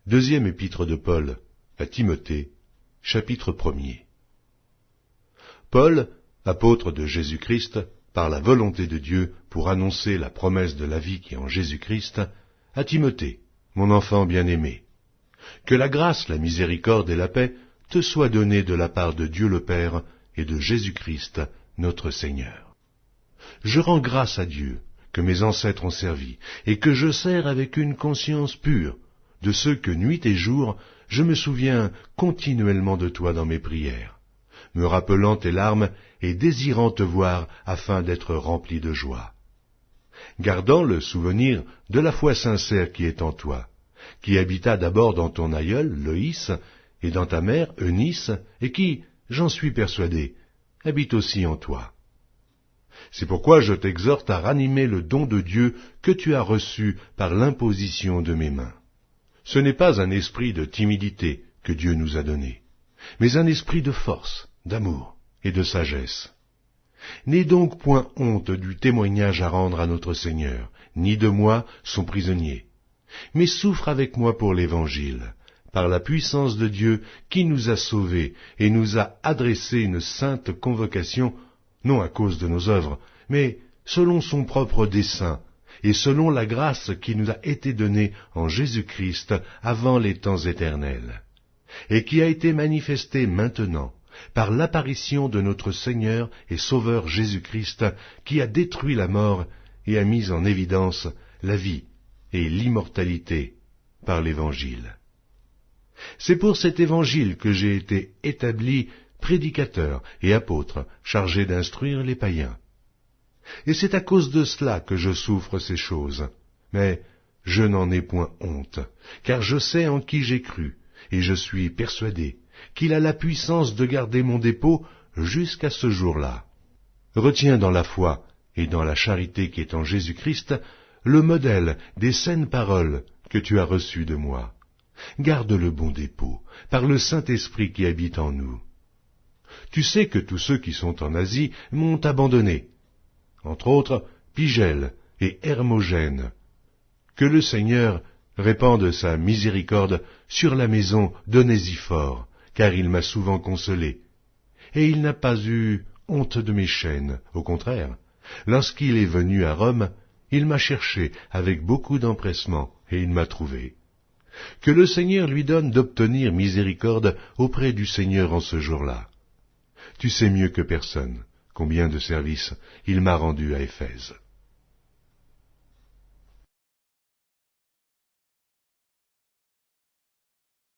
Deuxième épître de Paul à Timothée, chapitre 1er. Paul, apôtre de Jésus-Christ, par la volonté de Dieu pour annoncer la promesse de la vie qui est en Jésus-Christ, à Timothée, mon enfant bien-aimé. Que la grâce, la miséricorde et la paix te soient données de la part de Dieu le Père et de Jésus-Christ, notre Seigneur. Je rends grâce à Dieu que mes ancêtres ont servi et que je sers avec une conscience pure, de ceux que nuit et jour je me souviens continuellement de toi dans mes prières, me rappelant tes larmes et désirant te voir afin d'être rempli de joie. Gardant le souvenir de la foi sincère qui est en toi, qui habita d'abord dans ton aïeul, Loïs, et dans ta mère, Eunice, et qui, j'en suis persuadé, habite aussi en toi. C'est pourquoi je t'exhorte à ranimer le don de Dieu que tu as reçu par l'imposition de mes mains. Ce n'est pas un esprit de timidité que Dieu nous a donné, mais un esprit de force, d'amour et de sagesse. N'aie donc point honte du témoignage à rendre à notre Seigneur, ni de moi, son prisonnier, mais souffre avec moi pour l'Évangile, par la puissance de Dieu qui nous a sauvés et nous a adressé une sainte convocation, non à cause de nos œuvres, mais selon son propre dessein, et selon la grâce qui nous a été donnée en Jésus-Christ avant les temps éternels, et qui a été manifestée maintenant par l'apparition de notre Seigneur et Sauveur Jésus-Christ, qui a détruit la mort et a mis en évidence la vie et l'immortalité par l'Évangile. C'est pour cet Évangile que j'ai été établi prédicateur et apôtre, chargé d'instruire les païens. Et c'est à cause de cela que je souffre ces choses. Mais je n'en ai point honte, car je sais en qui j'ai cru, et je suis persuadé qu'il a la puissance de garder mon dépôt jusqu'à ce jour-là. Retiens dans la foi et dans la charité qui est en Jésus-Christ le modèle des saines paroles que tu as reçues de moi. Garde le bon dépôt, par le Saint-Esprit qui habite en nous. Tu sais que tous ceux qui sont en Asie m'ont abandonné, entre autres Pygèle et Hermogène. Que le Seigneur répande sa miséricorde sur la maison d'Onésiphore, car il m'a souvent consolé, et il n'a pas eu honte de mes chaînes, au contraire. Lorsqu'il est venu à Rome, il m'a cherché avec beaucoup d'empressement, et il m'a trouvé. Que le Seigneur lui donne d'obtenir miséricorde auprès du Seigneur en ce jour-là. Tu sais mieux que personne combien de services il m'a rendu à Éphèse.